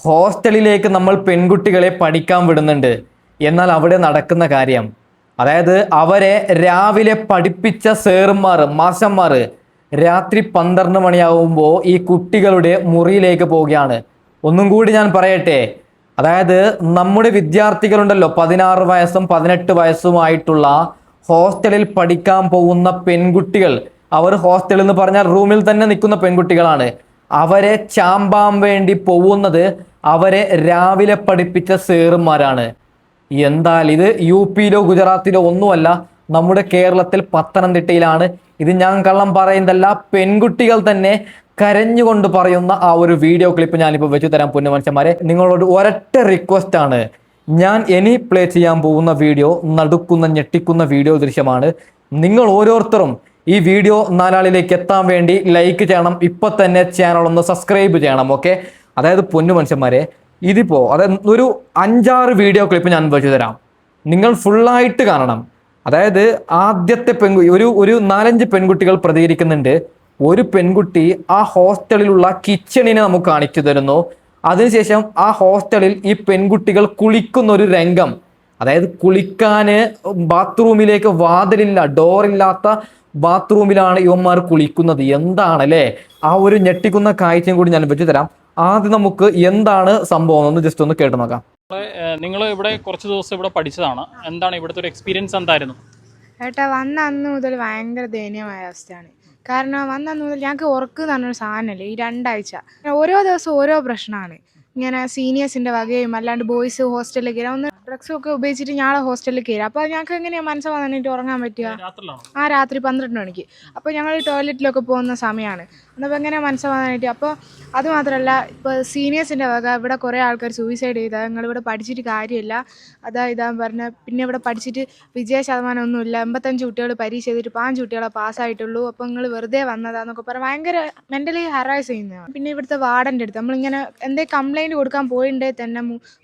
ഹോസ്റ്റലിലേക്ക് നമ്മൾ പെൺകുട്ടികളെ പഠിക്കാൻ വിടുന്നുണ്ട്. എന്നാൽ അവിടെ നടക്കുന്ന കാര്യം, അതായത് അവരെ രാവിലെ പഠിപ്പിച്ച സേറുമാർ മാഷന്മാർ രാത്രി 12 മണിയാവുമ്പോൾ ഈ കുട്ടികളുടെ മുറിയിലേക്ക് പോവുകയാണ്. ഒന്നും കൂടി ഞാൻ പറയട്ടെ, അതായത് നമ്മുടെ വിദ്യാർത്ഥികളുണ്ടല്ലോ 16 വയസ്സും 18 വയസ്സുമായിട്ടുള്ള ഹോസ്റ്റലിൽ പഠിക്കാൻ പോകുന്ന പെൺകുട്ടികൾ, അവർ ഹോസ്റ്റൽ എന്ന് പറഞ്ഞാൽ റൂമിൽ തന്നെ നിൽക്കുന്ന പെൺകുട്ടികളാണ്. അവരെ ചാമ്പാൻ വേണ്ടി പോകുന്നത് അവരെ രാവിലെ പഠിപ്പിച്ച സേറുമാരാണ്. എന്തായാലും ഇത് യു പിയിലോ ഗുജറാത്തിലോ ഒന്നുമല്ല, നമ്മുടെ കേരളത്തിൽ പത്തനംതിട്ടയിലാണ്. ഇത് ഞാൻ കള്ളം പറയുന്നതല്ല, പെൺകുട്ടികൾ തന്നെ കരഞ്ഞുകൊണ്ട് പറയുന്ന ആ ഒരു വീഡിയോ ക്ലിപ്പ് ഞാനിപ്പോൾ വെച്ചു തരാം പൊന്നു മനുഷ്യന്മാരെ. നിങ്ങളോട് ഒരൊറ്റ റിക്വസ്റ്റ് ആണ്. ഞാൻ ഇനി പ്ലേ ചെയ്യാൻ പോകുന്ന വീഡിയോ നടുക്കുന്ന ഞെട്ടിക്കുന്ന വീഡിയോ ദൃശ്യമാണ്. നിങ്ങൾ ഓരോരുത്തരും ഈ വീഡിയോ നാലാളിലേക്ക് എത്താൻ വേണ്ടി ലൈക്ക് ചെയ്യണം. ഇപ്പൊ തന്നെ ചാനൽ ഒന്ന് സബ്സ്ക്രൈബ് ചെയ്യണം. ഓക്കെ, അതായത് പൊന്നു മനുഷ്യന്മാരെ, ഇതിപ്പോ അതായത് ഒരു 5-6 വീഡിയോ ക്ലിപ്പ് ഞാൻ വെച്ചു തരാം, നിങ്ങൾ ഫുള്ളായിട്ട് കാണണം. അതായത് ആദ്യത്തെ ഒരു 4-5 പെൺകുട്ടികൾ പ്രതികരിക്കുന്നുണ്ട്. ഒരു പെൺകുട്ടി ആ ഹോസ്റ്റലിലുള്ള കിച്ചണിനെ നമുക്ക് കാണിച്ചു തരുന്നു. അതിനുശേഷം ആ ഹോസ്റ്റലിൽ ഈ പെൺകുട്ടികൾ കുളിക്കുന്ന ഒരു രംഗം, അതായത് കുളിക്കാന് ബാത്റൂമിലേക്ക് വാതിലില്ല, ഡോറില്ലാത്ത ബാത്റൂമിലാണ് ഇവന്മാർ കുളിക്കുന്നത്. എന്താണല്ലേ ആ ഒരു ഞെട്ടിക്കുന്ന കാഴ്ചയും കൂടി ഞാൻ വെച്ചു തരാം. ആദ്യം നമുക്ക് എന്താണ് സംഭവം എന്ന് ജസ്റ്റ് ഒന്ന് കേട്ടു നോക്കാം. നിങ്ങൾ ഇവിടെ കുറച്ച് ദിവസം ഇവിടെ പഠിച്ചതാണ്, എന്താണ് ഇവിടുത്തെ ഒരു എക്സ്പീരിയൻസ് എന്തായിരുന്നു? ഏട്ടാ, വന്ന അന്ന് മുതൽ ഭയങ്കര ദയനീയമായ അവസ്ഥയാണ്. കാരണം വന്ന അന്ന് മുതൽ ഞങ്ങൾക്ക് ഉറക്ക് എന്ന് പറഞ്ഞൊരു സാധനമല്ലേ ഈ 2 ആഴ്ച. ഓരോ ദിവസവും ഓരോ പ്രശ്നമാണ്. ഇങ്ങനെ സീനിയേഴ്സിൻ്റെ വകയും അല്ലാണ്ട് ബോയ്സ് ഹോസ്റ്റലിൽ കയറാം, ഒന്ന് ഡ്രഗ്സും ഒക്കെ ഉപയോഗിച്ചിട്ട് ഞങ്ങളെ ഹോസ്റ്റലിൽ കയറാം. അപ്പോൾ ഞങ്ങൾക്ക് എങ്ങനെയാണ് മനസ്സമാധാനമായിട്ട് ഉറങ്ങാൻ പറ്റുക? രാത്രി 12 മണിക്ക്. അപ്പോൾ ഞങ്ങൾ ടോയ്ലറ്റിലൊക്കെ പോകുന്ന സമയമാണ്. എന്നപ്പോൾ എങ്ങനെയാണ് മനസ്സമാധാനമായിട്ട്? അപ്പോൾ അതുമാത്രമല്ല, ഇപ്പോൾ സീനിയേഴ്സിൻ്റെ വക ഇവിടെ കുറേ ആൾക്കാർ സൂയിസൈഡ് ചെയ്താൽ നിങ്ങളിവിടെ പഠിച്ചിട്ട് കാര്യമില്ല, ഇതാന്ന് പറഞ്ഞാൽ പിന്നെ ഇവിടെ പഠിച്ചിട്ട് വിജയ ശതമാനം ഒന്നുമില്ല, 85 കുട്ടികൾ പരീക്ഷ ചെയ്തിട്ട് 5 കുട്ടികളെ പാസ്സായിട്ടുള്ളൂ, അപ്പോൾ നിങ്ങൾ വെറുതെ വന്നതാന്നൊക്കെ പറഞ്ഞാൽ ഭയങ്കര മെൻ്റലി ഹറാസ് ചെയ്യുന്നതാണ്. പിന്നെ ഇവിടുത്തെ വാർഡൻ്റെ അടുത്ത് നമ്മളിങ്ങനെ എന്തെങ്കിലും കംപ്ലൈൻറ്റ് കൊടുക്കാൻ പോയിട്ടുണ്ടെങ്കിൽ തന്നെ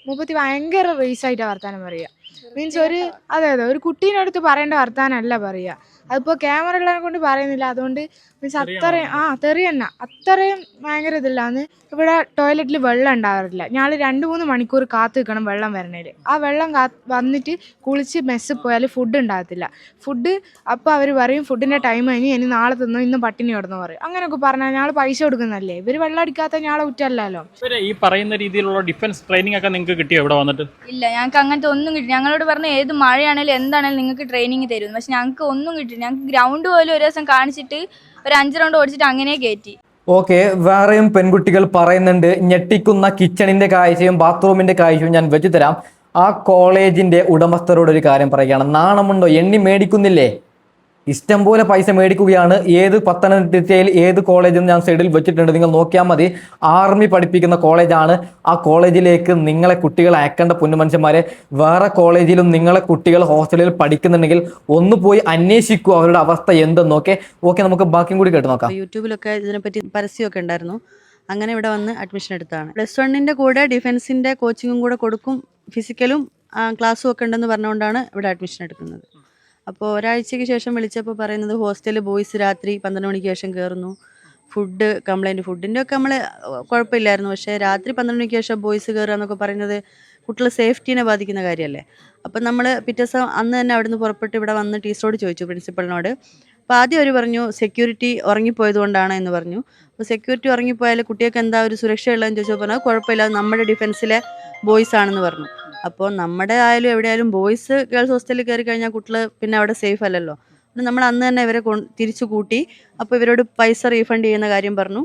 മുപ്പത്തി ഭയങ്കര റേസായിട്ടാണ് വർത്താനം പറയുക. മീൻസ് അതെ ഒരു കുട്ടീൻ്റെ അടുത്ത് പറയേണ്ട വർത്താനമല്ല പറയുക. അതിപ്പോൾ ക്യാമറ ഉള്ളതിനെ കൊണ്ട് പറയുന്നില്ല, അതുകൊണ്ട് മീൻസ് അത്രയും തെറി തന്നെ അത്രയും ഭയങ്കര ഇതില്ലാന്ന്. ഇവിടെ ടോയ്ലറ്റിൽ വെള്ളം ഉണ്ടാവാറില്ല. ഞങ്ങൾ 2-3 മണിക്കൂർ കാത്തു നിൽക്കണം വെള്ളം വരണേൽ. ആ വെള്ളം വന്നിട്ട് കുളിച്ച് മെസ്സിൽ പോയാൽ ഫുഡ് ഉണ്ടാകത്തില്ല. ഫുഡ് അപ്പോൾ അവർ പറയും ഫുഡിൻ്റെ ടൈം കഴിഞ്ഞ് ഇനി നാളെ തിന്നോ, ഇന്ന് പട്ടിണി കിടന്നു പറയും. അങ്ങനെയൊക്കെ പറഞ്ഞാൽ ഞങ്ങൾ പൈസ കൊടുക്കുന്നതല്ലേ, ഇവർ വെള്ളം അടിക്കാത്ത ഞങ്ങളെ കുറ്റമല്ലല്ലോ. ഈ പറയുന്ന രീതിയിലുള്ള ഡിഫൻസ് ട്രെയിനിങ് ഒക്കെ നിങ്ങൾക്ക് കിട്ടിയോ ഇവിടെ വന്നിട്ട്? ഇല്ല, ഞങ്ങൾക്ക് അങ്ങനത്തെ ഒന്നും കിട്ടി. ഞങ്ങളോട് പറഞ്ഞ ഏത് മഴയാണെങ്കിലും എന്താണെങ്കിലും നിങ്ങൾക്ക് ട്രെയിനിങ് തരും, പക്ഷെ ഞങ്ങൾക്ക് ഒന്നും കിട്ടി. ഞങ്ങൾക്ക് ഗ്രൗണ്ട് പോലും ഒരു ദിവസം കാണിച്ചിട്ട് ഒരു 5 റൗണ്ട് ഓടിച്ചിട്ട് അങ്ങനെ കയറ്റി. ഓക്കെ, വേറെയും പെൺകുട്ടികൾ പറയുന്നുണ്ട്. ഞെട്ടിക്കുന്ന കിച്ചണിന്റെ കാഴ്ചയും ബാത്റൂമിന്റെ കാഴ്ചയും ഞാൻ വെച്ചു തരാം. ആ കോളേജിന്റെ ഉടമസ്ഥരോട് ഒരു കാര്യം പറയുകയാണ്, നാണമുണ്ടോ? എണ്ണി മേടിക്കുന്നില്ലേ? ഇഷ്ടം പോലെ പൈസ മേടിക്കുകയാണ്. ഏത് പത്തനംതിട്ടയിൽ ഏത് കോളേജെന്ന് ഞാൻ സൈഡിൽ വെച്ചിട്ടുണ്ട്, നിങ്ങൾ നോക്കിയാൽ മതി. ആർമി പഠിപ്പിക്കുന്ന കോളേജാണ്. ആ കോളേജിലേക്ക് നിങ്ങളെ കുട്ടികളെ അയക്കേണ്ട പൊന്നുമനുഷ്യന്മാരെ. വേറെ കോളേജിലും നിങ്ങളെ കുട്ടികൾ ഹോസ്റ്റലിൽ പഠിക്കുന്നുണ്ടെങ്കിൽ ഒന്ന് പോയി അന്വേഷിക്കുക അവരുടെ അവസ്ഥ എന്തെന്നൊക്കെ. ഓക്കെ, നമുക്ക് ബാക്കിയും കൂടി കേട്ട് നോക്കാം. യൂട്യൂബിലൊക്കെ ഇതിനെപ്പറ്റി പരസ്യമൊക്കെ ഉണ്ടായിരുന്നു. അങ്ങനെ ഇവിടെ വന്ന് അഡ്മിഷൻ എടുത്താണ്. +1 കൂടെ ഡിഫൻസിൻ്റെ കോച്ചിങ്ങും കൂടെ കൊടുക്കും, ഫിസിക്കലും ക്ലാസ്സും ഒക്കെ ഉണ്ടെന്ന് പറഞ്ഞുകൊണ്ടാണ് ഇവിടെ അഡ്മിഷൻ എടുക്കുന്നത്. അപ്പോൾ ഒരാഴ്ചയ്ക്ക് ശേഷം വിളിച്ചപ്പോൾ പറയുന്നത് ഹോസ്റ്റലിൽ ബോയ്സ് രാത്രി 12 മണിക്ക് ശേഷം കയറുന്നു, ഫുഡ് കംപ്ലൈൻറ്റ്. ഫുഡിൻ്റെ ഒക്കെ നമ്മൾ കുഴപ്പമില്ലായിരുന്നു, പക്ഷേ രാത്രി 12 മണിക്ക് ശേഷം ബോയ്സ് കയറുക എന്നൊക്കെ പറയുന്നത് കുട്ടികളുടെ സേഫ്റ്റീനെ ബാധിക്കുന്ന കാര്യമല്ലേ. അപ്പം നമ്മൾ പിറ്റേ ദിവസം അന്ന് തന്നെ അവിടെ നിന്ന് പുറപ്പെട്ട് ഇവിടെ വന്ന് ടീച്ചറോട് ചോദിച്ചു, പ്രിൻസിപ്പളിനോട്. അപ്പോൾ ആദ്യം അവർ പറഞ്ഞു സെക്യൂരിറ്റി ഉറങ്ങിപ്പോയത് കൊണ്ടാണ് എന്ന് പറഞ്ഞു. അപ്പോൾ സെക്യൂരിറ്റി ഉറങ്ങിപ്പോയാൽ കുട്ടികൾക്ക് എന്താ ഒരു സുരക്ഷയുള്ളതെന്ന് ചോദിച്ചപ്പോൾ പറഞ്ഞാൽ കുഴപ്പമില്ല, നമ്മുടെ ഡിഫൻസിലെ ബോയ്സ് ആണെന്ന് പറഞ്ഞു. അപ്പോൾ നമ്മുടെ ആയാലും എവിടെയായാലും ബോയ്സ് ഗേൾസ് ഹോസ്റ്റലിൽ കയറി കഴിഞ്ഞാൽ കുട്ടികൾ പിന്നെ അവിടെ സേഫ് അല്ലല്ലോ. നമ്മൾ അന്ന് തന്നെ ഇവരെ തിരിച്ചു കൂട്ടി. അപ്പോൾ ഇവരോട് പൈസ റീഫണ്ട് ചെയ്യുന്ന കാര്യം പറഞ്ഞു.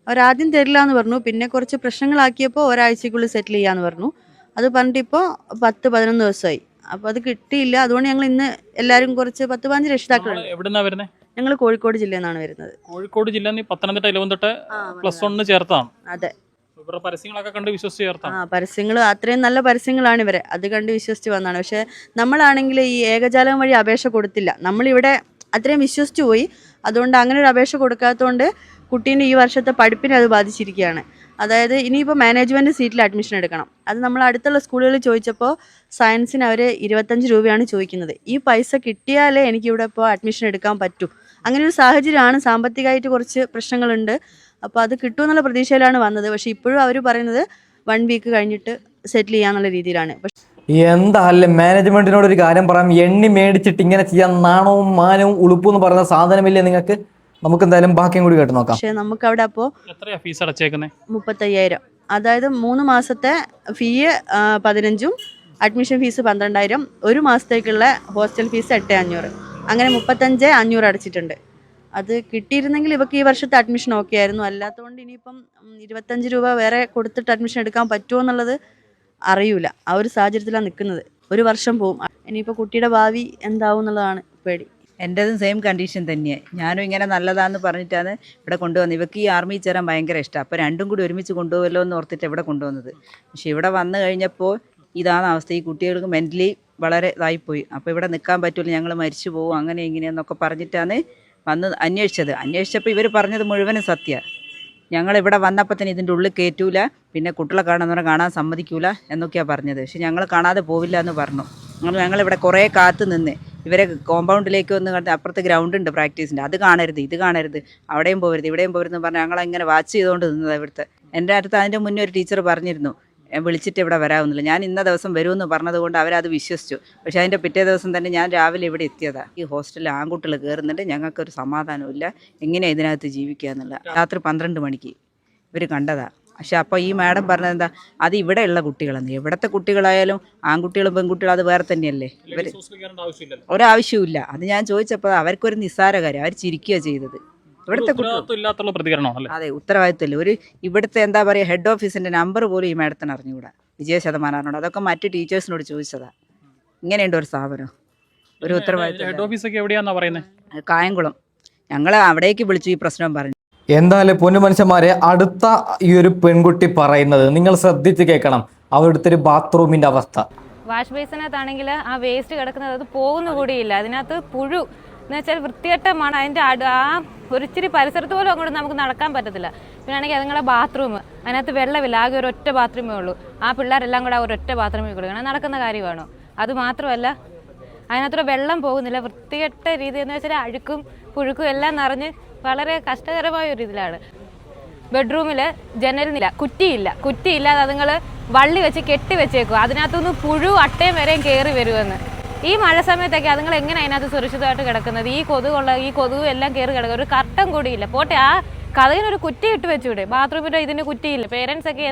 അവരാദ്യം തരില്ല എന്ന് പറഞ്ഞു, പിന്നെ കുറച്ച് പ്രശ്നങ്ങളാക്കിയപ്പോൾ ഒരാഴ്ചക്കുള്ളിൽ സെറ്റിൽ ചെയ്യാമെന്ന് പറഞ്ഞു. അത് പറഞ്ഞിട്ട് ഇപ്പോൾ 10-11 ദിവസമായി. അപ്പോൾ അത് കിട്ടിയില്ല. അതുകൊണ്ട് ഞങ്ങൾ ഇന്ന് എല്ലാവരും കുറച്ച് 10-15 രക്ഷിതാക്കളുണ്ട്. എവിടുന്നാ വരുന്നത്? ഞങ്ങൾ കോഴിക്കോട് ജില്ലയിൽ നിന്നാണ് വരുന്നത്. കോഴിക്കോട് ജില്ല പത്തനംതിട്ട 11 +1 ചേർത്താണ്. അതെ, പരസ്യങ്ങളൊക്കെ കണ്ട് വിശ്വസിച്ച് ചേർത്താണ്. പരസ്യങ്ങൾ അത്രയും നല്ല പരസ്യങ്ങളാണ് ഇവരെ, അത് കണ്ട് വിശ്വസിച്ച് വന്നതാണ്. പക്ഷേ നമ്മളാണെങ്കിൽ ഈ ഏകജാലകം വഴി അപേക്ഷ കൊടുത്തില്ല. നമ്മളിവിടെ അത്രയും വിശ്വസിച്ച് പോയി. അതുകൊണ്ട് അങ്ങനെ ഒരു അപേക്ഷ കൊടുക്കാത്തതുകൊണ്ട് കുട്ടീൻ്റെ ഈ വർഷത്തെ പഠിപ്പിനെ അത് ബാധിച്ചിരിക്കുകയാണ്. അതായത് ഇനിയിപ്പോൾ മാനേജ്മെൻറ്റ് സീറ്റിൽ അഡ്മിഷൻ എടുക്കണം. അത് നമ്മൾ അടുത്തുള്ള സ്കൂളുകളിൽ ചോദിച്ചപ്പോൾ സയൻസിന് അവർ 25 രൂപയാണ് ചോദിക്കുന്നത്. ഈ പൈസ കിട്ടിയാലേ എനിക്കിവിടെ ഇപ്പോൾ അഡ്മിഷൻ എടുക്കാൻ പറ്റൂ. അങ്ങനെ ഒരു സാഹചര്യമാണ്. സാമ്പത്തികമായിട്ട് കുറച്ച് പ്രശ്നങ്ങളുണ്ട്. അപ്പോൾ അത് കിട്ടുമെന്നുള്ള പ്രതീക്ഷയിലാണ് വന്നത്. പക്ഷേ ഇപ്പോഴും അവർ പറയുന്നത് 1 വീക്ക് കഴിഞ്ഞിട്ട് സെറ്റിൽ ചെയ്യാന്നുള്ള രീതിയിലാണ്. പക്ഷേ എന്താ അല്ലേ മാനേജ്മെന്റിനോട് ഒരു കാര്യം പറയാം, എണ്ണി മേടിച്ചിട്ട് ഇങ്ങനെ ചെയ്യാൻ നാണവും മാനവും ഉളുപ്പും എന്ന് പറയുന്ന സാധനമില്ലേ നിങ്ങൾക്ക്? നമുക്ക് എന്തായാലും ബാക്കിയും കൂടി കേട്ട് നോക്കാം. പക്ഷേ നമുക്കവിടെ അപ്പോൾ എത്രയാ ഫീസ് അടച്ചേക്കുന്നത്? 35,000, അതായത് 3 മാസത്തെ ഫീ 15ഉം അഡ്മിഷൻ ഫീസ് 12,000, 1 മാസത്തേക്കുള്ള ഹോസ്റ്റൽ ഫീസ് 8,500, അങ്ങനെ 35,500 അടച്ചിട്ടുണ്ട്. അത് കിട്ടിയിരുന്നെങ്കിൽ ഇവർക്ക് ഈ വർഷത്തെ അഡ്മിഷൻ ഓക്കെ ആയിരുന്നു. അല്ലാത്തതുകൊണ്ട് ഇനിയിപ്പം 25 രൂപ വേറെ കൊടുത്തിട്ട് അഡ്മിഷൻ എടുക്കാൻ പറ്റുമോ എന്നുള്ളത് അറിയൂല. ആ ഒരു സാഹചര്യത്തിലാണ് നിൽക്കുന്നത്. 1 വർഷം പോവും. ഇനിയിപ്പോൾ കുട്ടിയുടെ ഭാവി എന്താവും എന്നുള്ളതാണ് പേടി. എൻ്റെതും സെയിം കണ്ടീഷൻ തന്നെയാണ്. ഞാനും ഇങ്ങനെ നല്ലതാണെന്ന് പറഞ്ഞിട്ടാണ് ഇവിടെ കൊണ്ടുവന്നത്. ഇവർക്ക് ഈ ആർമിയിൽ ചേരാൻ ഭയങ്കര ഇഷ്ടമാണ്. അപ്പോൾ രണ്ടും കൂടി ഒരുമിച്ച് കൊണ്ടുപോകല്ലോ എന്ന് ഓർത്തിട്ട് ഇവിടെ കൊണ്ടുവന്നത്. പക്ഷേ ഇവിടെ വന്നു കഴിഞ്ഞപ്പോൾ ഇതാണ് അവസ്ഥ. ഈ കുട്ടികൾക്ക് മെൻ്റലി വളരെ ഇതായിപ്പോയി. അപ്പോൾ ഇവിടെ നിൽക്കാൻ പറ്റില്ല, ഞങ്ങൾ മരിച്ചു പോകും, അങ്ങനെ ഇങ്ങനെയെന്നൊക്കെ പറഞ്ഞിട്ടാണ് വന്ന് അന്വേഷിച്ചപ്പോൾ ഇവർ പറഞ്ഞത് മുഴുവനും സത്യമാണ്. ഞങ്ങളിവിടെ വന്നപ്പോൾ തന്നെ ഇതിൻ്റെ ഉള്ളിൽ കയറ്റൂല, പിന്നെ കുട്ടികളെ കാണാൻ സമ്മതിക്കൂല എന്നൊക്കെയാണ് പറഞ്ഞത്. പക്ഷെ ഞങ്ങൾ കാണാതെ പോവില്ല എന്ന് പറഞ്ഞു. അങ്ങനെ ഞങ്ങളിവിടെ കുറേ കാത്തു നിന്ന് ഇവരെ കോമ്പൗണ്ടിലേക്ക് ഒന്ന് കണ്ട് അപ്പുറത്ത് ഗ്രൗണ്ട് ഉണ്ട് പ്രാക്ടീസിൻ്റെ, അത് കാണരുത്, ഇത് കാണരുത്, അവിടെയും പോകരുത്, ഇവിടെയും പോകരുതെന്ന് പറഞ്ഞാൽ ഞങ്ങളങ്ങനെ വാച്ച് ചെയ്തുകൊണ്ട് നിന്നത് ഇവിടുത്തെ. എൻ്റെ അടുത്ത് അതിൻ്റെ മുന്നേ ഒരു ടീച്ചർ പറഞ്ഞിരുന്നു വിളിച്ചിട്ട് ഇവിടെ വരാവുന്നില്ല. ഞാൻ ഇന്ന ദിവസം വരുമെന്ന് പറഞ്ഞതുകൊണ്ട് അവരത് വിശ്വസിച്ചു. പക്ഷേ അതിൻ്റെ പിറ്റേ ദിവസം തന്നെ ഞാൻ രാവിലെ ഇവിടെ എത്തിയതാണ്. ഈ ഹോസ്റ്റലിൽ ആൺകുട്ടികൾ കയറുന്നുണ്ട്, ഞങ്ങൾക്കൊരു സമാധാനമില്ല, എങ്ങനെയാണ് ഇതിനകത്ത് ജീവിക്കുക എന്നുള്ള. രാത്രി 12 മണിക്ക് ഇവർ കണ്ടതാണ്. പക്ഷെ അപ്പോൾ ഈ മാഡം പറഞ്ഞത് എന്താ, അത് ഇവിടെയുള്ള കുട്ടികളെന്ന്. എവിടുത്തെ കുട്ടികളായാലും ആൺകുട്ടികളും പെൺകുട്ടികളും അത് വേറെ തന്നെയല്ലേ, ഇവർ ഒരാവശ്യമില്ല. അത് ഞാൻ ചോദിച്ചപ്പോൾ അവർക്കൊരു നിസ്സാര കാര്യം, അവർ ചിരിക്കുകയാണ് ചെയ്തത്. ഇവിടുത്തെ അതെ, ഉത്തരവാദിത്തമില്ല. ഒരു ഇവിടുത്തെ എന്താ പറയുക, ഹെഡ് ഓഫീസിൻ്റെ നമ്പർ പോലും ഈ മാഡത്തിന് അറിഞ്ഞുകൂടാ, വിജയശതമാനം. അതൊക്കെ മറ്റ് ടീച്ചേഴ്സിനോട് ചോദിച്ചതാണ്. ഇങ്ങനെയുണ്ട് ഒരു സ്ഥാപനം, ഒരു ഉത്തരവാദിത്തം. കായംകുളം. ഞങ്ങളെ അവിടേക്ക് വിളിച്ചു ഈ പ്രശ്നം പറഞ്ഞു. എന്തായാലും പൊന്നു മനുഷ്യന്മാരെ, അടുത്ത ഈ ഒരു പെൺകുട്ടി പറയുന്നത് നിങ്ങൾ ശ്രദ്ധിച്ച് കേൾക്കണം. അവരുടെ ഒരു ബാത്റൂമിന്റെ അവസ്ഥ. വാഷ് ബേസിനകത്താണെങ്കിൽ ആ വേസ്റ്റ് കിടക്കുന്നത് അത് പോകുന്ന കൂടിയില്ല. അതിനകത്ത് പുഴു എന്ന് വെച്ചാൽ വൃത്തികെട്ടമാണ്. അതിൻ്റെ ആ ഒരിച്ചിരി പരിസരത്ത് പോലും അങ്ങോട്ട് നമുക്ക് നടക്കാൻ പറ്റത്തില്ല. പിന്നെ ആണെങ്കിൽ അതുങ്ങളെ ബാത്റൂം, അതിനകത്ത് വെള്ളമില്ല, ആകെ ഒരൊറ്റ ബാത്റൂമേ ഉള്ളൂ. ആ പിള്ളേരെല്ലാം കൂടെ ഒരൊറ്റ ബാത്റൂമിൽ കൊടുക്കണം, നടക്കുന്ന കാര്യമാണോ? അത് മാത്രമല്ല അതിനകത്തൂടെ വെള്ളം പോകുന്നില്ല. വൃത്തികെട്ട രീതി എന്ന് വെച്ചാൽ അഴുക്കും പുഴുക്കും എല്ലാം നിറഞ്ഞ് വളരെ കഷ്ടകരമായ ഒരു ഇതിലാണ്. ബെഡ്റൂമിൽ ജനലില്ല, കുറ്റിയില്ലാതെ അതുങ്ങൾ വള്ളി വെച്ച് കെട്ടി വെച്ചേക്കും. അതിനകത്തുനിന്ന് പുഴു അട്ടയും വരെയും കയറി വരുമെന്ന്. ഈ മഴ സമയത്തൊക്കെ അതുങ്ങൾ എങ്ങനെ അതിനകത്ത് സുരക്ഷിതമായിട്ട് കിടക്കുന്നത്? ഈ കൊതുക് എല്ലാം കയറി കിടക്കുക. ഒരു കർട്ടൻ കൂടിയില്ല. പോട്ടെ, ആ കഥകിനൊരു കുറ്റി ഇട്ട് വെച്ചൂടെ? ബാത്റൂമിൻ്റെ ഇതിന് കുറ്റിയില്ല. പേരൻസ് ഒക്കെ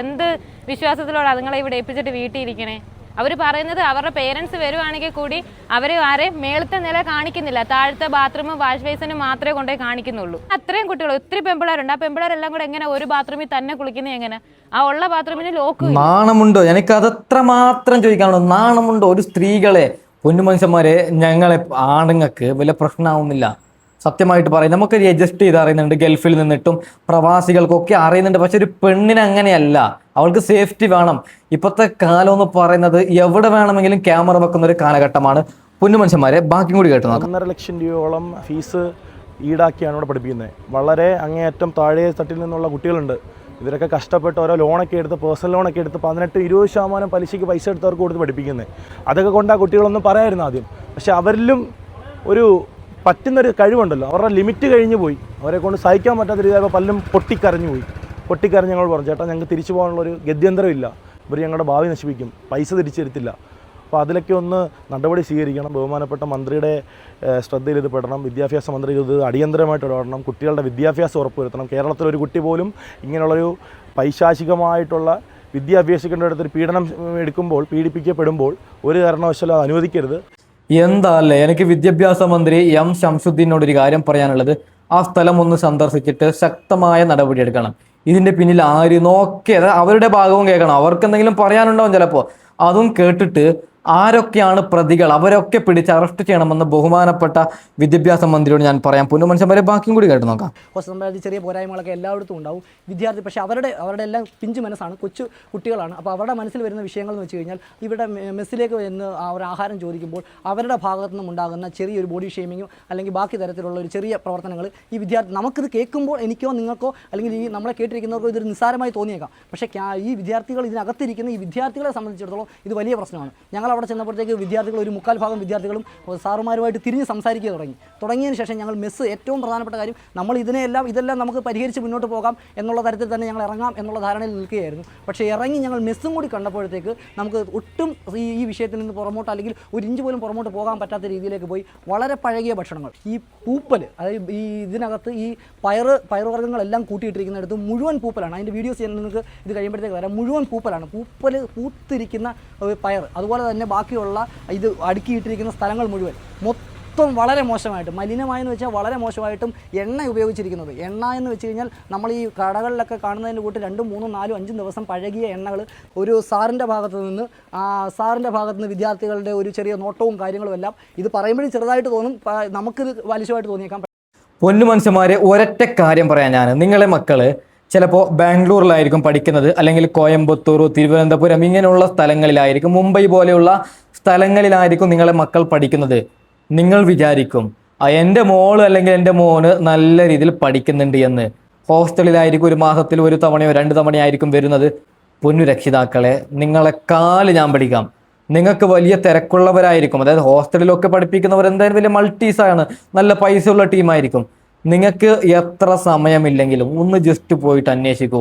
എന്ത് വിശ്വാസത്തിലൂടെ അതുങ്ങളെ ഇവിടെ ഏൽപ്പിച്ചിട്ട് വീട്ടിൽ ഇരിക്കണേ? അവർ പറയുന്നത് അവരുടെ പേരൻസ് വരുവാണെങ്കിൽ കൂടി അവർ ആരെയും മേളത്തെ നില കാണിക്കുന്നില്ല, താഴത്തെ ബാത്റൂം വാഷ് ബേസിന് മാത്രമേ കൊണ്ടുപോയി കാണിക്കുന്നുള്ളൂ. അത്രയും കുട്ടികൾ, ഒത്തിരി പെമ്പിളാരുണ്ട്. ആ പെമ്പിളാരെല്ലാം കൂടെ എങ്ങനെ ഒരു ബാത്റൂമിൽ തന്നെ കുളിക്കുന്നത്? എങ്ങനെ? ആ ഉള്ള ബാത്റൂമിന് ലോക്ക്. നാണമുണ്ടോ? എനിക്ക് അതത്ര മാത്രം ചോദിക്കാനുള്ളൂ. നാണമുണ്ടോ ഒരു സ്ത്രീകളെ? പൊന്നു മനുഷ്യന്മാരെ, ഞങ്ങളെ ആണുങ്ങൾക്ക് വലിയ പ്രശ്നമാവുന്നില്ല. സത്യമായിട്ട് പറയും, നമുക്ക് അഡ്ജസ്റ്റ് ചെയ്ത് അറിയുന്നുണ്ട്. ഗൾഫിൽ നിന്നിട്ടും പ്രവാസികൾക്കൊക്കെ അറിയുന്നുണ്ട്. പക്ഷെ ഒരു പെണ്ണിന് അങ്ങനെയല്ല, അവൾക്ക് സേഫ്റ്റി വേണം. ഇപ്പോഴത്തെ കാലം എന്ന് പറയുന്നത് എവിടെ വേണമെങ്കിലും ക്യാമറ വെക്കുന്ന ഒരു കാലഘട്ടമാണ്. പൊന്നു മനുഷ്യന്മാരെ, ബാക്കിയും കൂടി കേട്ടു നോക്കാം. 1.5 ലക്ഷം രൂപയോളം ഫീസ് ഈടാക്കിയാണ് ഇവിടെ പഠിപ്പിക്കുന്നത്. വളരെ അങ്ങേയറ്റം താഴെ തട്ടിൽ നിന്നുള്ള കുട്ടികളുണ്ട്. ഇവരൊക്കെ കഷ്ടപ്പെട്ട് ഓരോ ലോണൊക്കെ എടുത്ത്, പേഴ്സണൽ ലോണൊക്കെ എടുത്ത് 18-20% പലിശയ്ക്ക് പൈസ എടുത്തവർക്ക് കൊടുത്ത് പഠിപ്പിക്കുന്നത്. അതൊക്കെ കൊണ്ട് ആ കുട്ടികളൊന്നും പറയായിരുന്നു ആദ്യം. പക്ഷെ അവരിലും ഒരു പറ്റുന്നൊരു കഴിവുണ്ടല്ലോ, അവരുടെ ലിമിറ്റ് കഴിഞ്ഞു പോയി. അവരെ കൊണ്ട് സഹിക്കാൻ പറ്റാത്ത രീതിയിൽ പലരും പൊട്ടിക്കരഞ്ഞ് ഞങ്ങൾ പറഞ്ഞു, ചേട്ടാ ഞങ്ങൾക്ക് തിരിച്ചു പോകാനുള്ളൊരു ഗത്യന്തരമില്ല, ഇവർ ഞങ്ങളുടെ ഭാവി നശിപ്പിക്കും, പൈസ തിരിച്ചു തരത്തില്ല. അപ്പോൾ അതിലൊക്കെ ഒന്ന് നടപടി സ്വീകരിക്കണം. ബഹുമാനപ്പെട്ട മന്ത്രിയുടെ ശ്രദ്ധയിൽ ഇത് പെടണം. വിദ്യാഭ്യാസ മന്ത്രി ഇത് അടിയന്തരമായിട്ട് ഇടപെടണം. കുട്ടികളുടെ വിദ്യാഭ്യാസം ഉറപ്പുവരുത്തണം. കേരളത്തിലൊരു കുട്ടി പോലും ഇങ്ങനെയുള്ളൊരു പൈശാചികമായിട്ടുള്ള വിദ്യാഭ്യാസിക്കേണ്ടടുത്തൊരു പീഡനം പീഡിപ്പിക്കപ്പെടുമ്പോൾ ഒരു കാരണവശാലും അത് അനുവദിക്കരുത്. എന്താ അല്ലേ, എനിക്ക് വിദ്യാഭ്യാസ മന്ത്രി എം ശംസുദ്ദീനോട് ഒരു കാര്യം പറയാനുള്ളത്. ആ സ്ഥലം ഒന്ന് സന്ദർശിച്ചിട്ട് ശക്തമായ നടപടി എടുക്കണം. ഇതിന്റെ പിന്നിൽ ആര് നോക്കിയത് അവരുടെ ഭാഗവും കേൾക്കണം. അവർക്ക് എന്തെങ്കിലും പറയാനുണ്ടാവും ചിലപ്പോൾ, അതും കേട്ടിട്ട് ആരൊക്കെയാണ് പ്രതികൾ അവരൊക്കെ പിടിച്ച് അറസ്റ്റ് ചെയ്യണമെന്ന് ബഹുമാനപ്പെട്ട വിദ്യാഭ്യാസ മന്ത്രിയോട് ഞാൻ പറയാം. പുനഃമനുഷ്യന്മാരെ ബാക്കിയും കൂടി കേട്ട് നോക്കാം. ഹോസ്റ്റൽ ചെറിയ പോരായ്മകളൊക്കെ എല്ലായിടത്തും ഉണ്ടാവും. വിദ്യാർത്ഥി പക്ഷേ അവരുടെ എല്ലാം പിഞ്ചു മനസ്സാണ്, കൊച്ചു കുട്ടികളാണ്. അപ്പോൾ അവരുടെ മനസ്സിൽ വരുന്ന വിഷയങ്ങൾ എന്ന് വെച്ച് കഴിഞ്ഞാൽ ഇവിടെ മെസ്സിലേക്ക് വരുന്ന അവർ ആഹാരം ചോദിക്കുമ്പോൾ അവരുടെ ഭാഗത്തു നിന്നും ഉണ്ടാകുന്ന ചെറിയൊരു ബോഡി ഷെയ്മിങ്ങോ അല്ലെങ്കിൽ ബാക്കി തരത്തിലുള്ള ഒരു ചെറിയ പ്രവർത്തനങ്ങൾ ഈ വിദ്യാർത്ഥി നമുക്കിത് കേൾക്കുമ്പോൾ എനിക്കോ നിങ്ങൾക്കോ അല്ലെങ്കിൽ ഈ നമ്മളെ കേട്ടിരിക്കുന്നവർക്കോ ഇതൊരു നിസ്സാരമായി തോന്നിയേക്കാം. പക്ഷേ ഈ വിദ്യാർത്ഥികൾ ഇതിനകത്തിരിക്കുന്ന ഈ വിദ്യാർത്ഥികളെ സംബന്ധിച്ചിടത്തോളം ഇത് വലിയ പ്രശ്നമാണ്. ഞങ്ങൾ അവിടെ ചെന്നപ്പോഴത്തേക്ക് വിദ്യാർത്ഥികൾ ഒരു 3/4 ഭാഗം വിദ്യാർത്ഥികളും സാറുമാരുമായിട്ട് തിരിഞ്ഞ് സംസാരിക്കുക തുടങ്ങിയതിന് ശേഷം ഞങ്ങൾ മെസ്സ് ഏറ്റവും പ്രധാനപ്പെട്ട കാര്യം നമ്മൾ ഇതെല്ലാം നമുക്ക് പരിഹരിച്ച് മുന്നോട്ട് പോകാം എന്നുള്ള തരത്തിൽ തന്നെ ഞങ്ങൾ ഇറങ്ങാം എന്നുള്ള ധാരണയിൽ നിൽക്കുകയായിരുന്നു. പക്ഷേ ഇറങ്ങി ഞങ്ങൾ മെസ്സും കൂടി കണ്ടപ്പോഴത്തേക്ക് നമുക്ക് ഒട്ടും ഈ വിഷയത്തിൽ നിന്ന് പുറമോട്ട് അല്ലെങ്കിൽ ഒരു ഇഞ്ച് പോലും പുറമോട്ട് പോകാൻ പറ്റാത്ത രീതിയിലേക്ക് പോയി. വളരെ പഴകിയ ഭക്ഷണങ്ങൾ, ഈ പൂപ്പൽ, അതായത് ഈ ഇതിനകത്ത് ഈ പയറുവർഗ്ഗങ്ങളെല്ലാം കൂട്ടിയിട്ടിരിക്കുന്നിടത്ത് മുഴുവൻ പൂപ്പലാണ്. അതിൻ്റെ വീഡിയോസ് ഞാൻ നിങ്ങൾക്ക് ഇത് കഴിയുമ്പോഴത്തേക്ക് വരാം. മുഴുവൻ പൂപ്പലാണ്, പൂത്തിരിക്കുന്ന പയർ, അതുപോലെ തന്നെ ബാക്കിയുള്ള ഇത് അടുക്കിയിട്ടിരിക്കുന്ന സ്ഥലങ്ങൾ മുഴുവൻ മൊത്തം വളരെ മോശമായിട്ട്, മലിനമായെന്ന് വെച്ചാൽ വളരെ മോശമായിട്ടും എണ്ണ ഉപയോഗിച്ചിരിക്കുന്നത്. എണ്ണ എന്ന് വെച്ച് കഴിഞ്ഞാൽ നമ്മൾ ഈ കടകളിലൊക്കെ കാണുന്നതിൻ്റെ കൂട്ട് 2, 3, 4, 5 ദിവസം പഴകിയ എണ്ണകൾ. ഒരു സാറിൻ്റെ ഭാഗത്ത് നിന്ന് വിദ്യാർത്ഥികളുടെ ഒരു ചെറിയ നോട്ടവും കാര്യങ്ങളും എല്ലാം ഇത് പറയുമ്പോഴും ചെറുതായിട്ട് തോന്നും, നമുക്കിത് വലിച്ചമായിട്ട് തോന്നിയേക്കാം. പൊന്നു മനുഷ്യന്മാരെ, ഒരൊറ്റ കാര്യം പറയാം ഞാൻ. നിങ്ങളെ മക്കള് ചിലപ്പോൾ ബാംഗ്ലൂരിലായിരിക്കും പഠിക്കുന്നത്, അല്ലെങ്കിൽ കോയമ്പത്തൂർ, തിരുവനന്തപുരം ഇങ്ങനെയുള്ള സ്ഥലങ്ങളിലായിരിക്കും, മുംബൈ പോലെയുള്ള സ്ഥലങ്ങളിലായിരിക്കും നിങ്ങളെ മക്കൾ പഠിക്കുന്നത്. നിങ്ങൾ വിചാരിക്കും എൻ്റെ മോള് അല്ലെങ്കിൽ എൻ്റെ മോന് നല്ല രീതിയിൽ പഠിക്കുന്നുണ്ട് എന്ന്. ഹോസ്റ്റലിലായിരിക്കും ഒരു മാസത്തിൽ 1 തവണയോ 2 തവണയോ ആയിരിക്കും വരുന്നത്. പൊന്നു രക്ഷിതാക്കളെ, നിങ്ങളെ കാല് ഞാൻ പഠിക്കാം. നിങ്ങൾക്ക് വലിയ തിരക്കുള്ളവരായിരിക്കും, അതായത് ഹോസ്റ്റലിലൊക്കെ പഠിപ്പിക്കുന്നവർ എന്തായാലും വലിയ മൾട്ടീസാണ്, നല്ല പൈസയുള്ള ടീമായിരിക്കും. നിങ്ങൾക്ക് എത്ര സമയമില്ലെങ്കിലും ഒന്ന് ജസ്റ്റ് പോയിട്ട് അന്വേഷിക്കൂ.